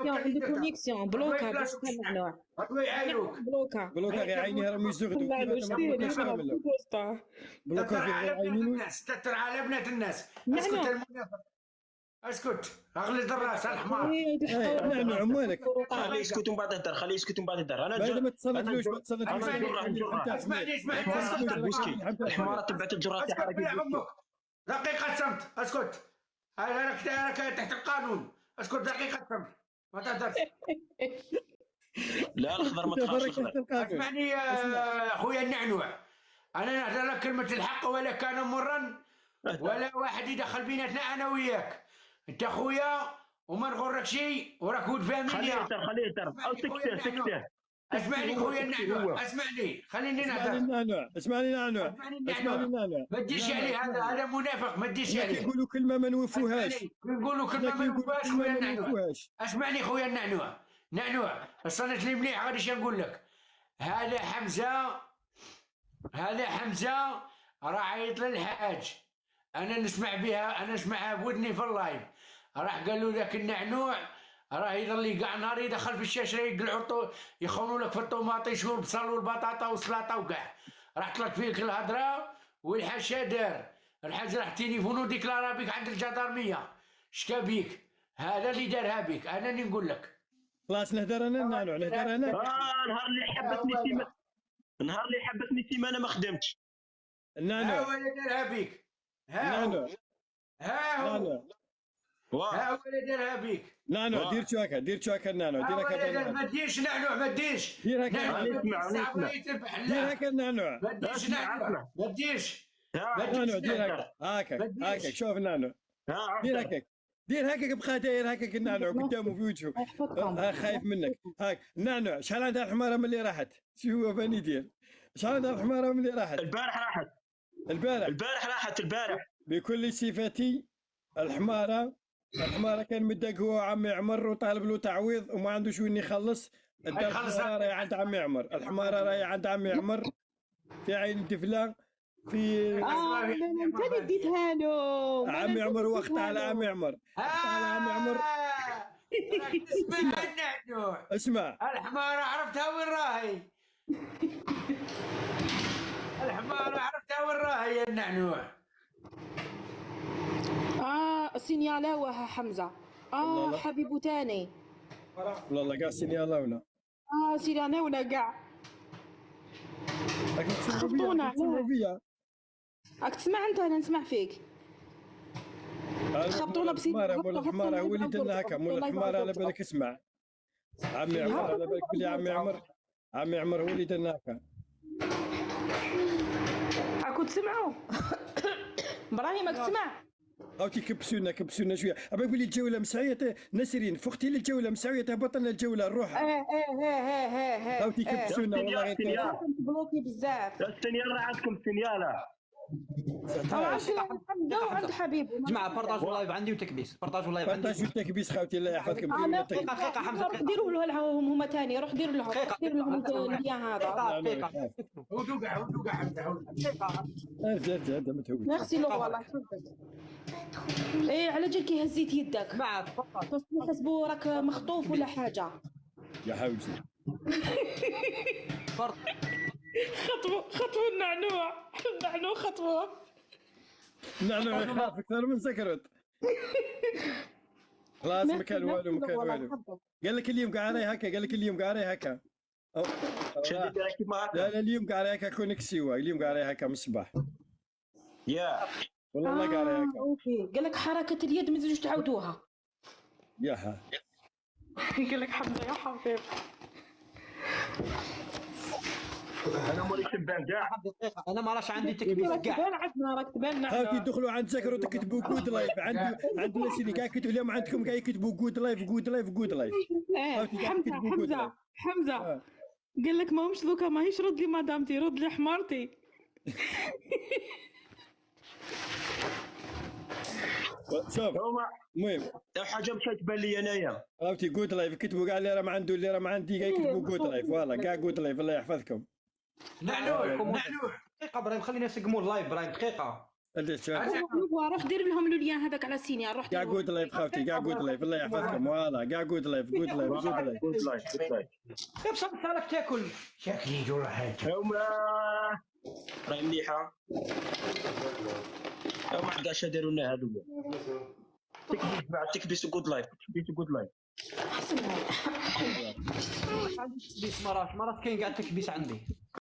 عنده كونيكسيون بلوكا نوع بلوكا غير عيني راهم يزغدوا بلوكا غير عيني الناس تتر على بنات الناس. اسكت المنافق اسكت اغلط الراس الحمار. نعنوع عمالك خليه يسكت ومن بعد يهدر خليه يسكت ومن بعد يهدر انا ما تصنتلوش ما تصنتلوش اسمعني الحمارة تبعت الجرات دقيقة صمت اسكت. راك تحت القانون. اسكت دقيقة صمت ما تهدرش. لا الخضر ما تخافش الخضر. اسمعني يا خويا النعنوع انا نهدر لك كلمة الحق ولا كان مرا ولا واحد يدخل بيناتنا انا وياك. انت خويا وما نغرك شيء وراك ولد فاهمني. خليه يهدر او سكته اسمعني خويا النعنوع اسمعني خليني نهدر. اسمعني نعنوع ما تديش عليه هذا منافق ما تديش عليه. يقولوا كلمة ما نوفوهاش نقولوا كلمة ما نوفوهاش خويا النعنوع. اسمعني خويا النعنوع صنت لي مليح غادي نقول لك. هذا حمزة راه عيط للحاج انا نسمعها بودني في اللايف. راح قالوا ذاك النعنوع راه يظل كاع نهار يدخل في الشاشه يقلعوا يخونوا لك في الطوماطيش والبصل والبطاطا والسلطه وكاع. راح طلق فيك الهضره والحاج شادر الحاج راح تليفونو ديكلارا بك عند الجدارميه. شكا بيك هذا اللي دارها بك انا اللي نقول لك. خلاص نهدر انا النعنوع نهدر انا. نهار اللي حبتني سيمانه ما خدمتش. النعنوع ها هو اللي دارها بك. ها هو اللي دارها بك. نعنوع دير شو هكا النعنوع دير هكا. ما تديرش نعنوع ما تديش. دير هكا النعنوع ما تديش نعنوع ما تديش. نعنوع دير هكا شوف النعنوع دير هكا بقى داير هكا النعنوع قدامه في وجهه خايف منك. هاك النعنوع شحال عندها الحمارة من اللي راحت. شو هو باني يدير شحال عندها الحمارة من اللي راحت. البارح راحت بكل صفتي. الحمارة كان مدق هو عمي عمر وطالب له تعويض وما عندوش وين يخلص. الحمارة راهي عند عمي عمر. الحمارة راهي عند عمي عمر في عين الدفلة في انت اللي اديتها له عمي عمر. وقت على عمي عمر اسمع النعنوع اسمع الحمارة عرفتها وين راهي. الحمارة عرفتها وين راهي يا النعنوع. سينيالاوها حمزة. حبيبو تاني والله كاع سينيالاونا. سينيالاونا كاع خبطونا راك تسمع انت انا نسمع فيك. خبطونا مول الحمارة هو اللي درنا هكا. مول الحمارة على بالك اسمع عمي عمر على بالك بلي عمي عمر هو اللي درنا هكا. راكو تسمعوا ابراهيم راك تسمع. هاوتي كبسونا شويه. ابا يقول لي الجوله مسعيه نسرين فختي للجوله مسعيه هبطنا الجوله نروح. هاوتي كبسونا والله غير بلوكي بزاف. السنيال راه عندكم سنياله. عند حبيب جماعه بارطاجوا اللايف عندي وتكبيس. بارطاجوا التكبيس خوتي الله يحفظكم. دقيقه حمزه روح ديروا لهم هما ثاني. روح ديروا لهم البيان هذا. دقيقه هدوء حمزه زاد متهوي. ميرسي لو والله. على جال كي هزيت يدك معك تحسبوا راك مخطوف ولا حاجه يا حوجي. خطوه النعنوع خطوه النعنوع يخاف اكثر من سكرت. خلاص ما كان والو قال لك اليوم قاعد علي هكا لا اليوم قاعد علي هكا كونكسيوا. اليوم قاعد علي هكا من الصباح والله ما قاعد علي هكا. اوكي قال لك حركه اليد ما تزيدوش تعاودوها. ياها قال لك حمزه يا حبيب انا مولي تبان كاع. دقيقه انا ما راش عندي تكبيس كاع. راك تبان هاكي تدخلوا عند زكر وتكتبوا جود لايف. عندنا اللي قاعد يكتبوا اليوم عندكم قاعد يكتبوا جود لايف. حمزه قال لك ماهمش دوكا ماهيش رد لي مدامتي رد لي حمارتي. شوف المهم حاجه مشات تبان لي انايا. عرفتي جود لايف كتبوا كاع اللي راه ما عنده اللي راه ما عندي قاعد يكتبوا جود لايف. والله كاع جود لايف الله يحفظكم. نعنوع دقيقه ابراهيم خلينا نسقموا اللايف. ابراهيم دقيقه قديش شوف روح دير لهم لوليان هذاك على السينيال روح كاع دير جود لايف خاوتي كاع جود لايف الله يحفظكم فوالا كاع جود لايف جود لايف جود لايف جود لايف جود لايف غير بصح صارك تاكل شكلي يقول حاجه هما راهي مليحه هما كاع داروا لنا هذو تكبيس بعد تكبيس جود لايف تكبيس جود لايف تكبيس مرات كاين كاع تكبيس عندي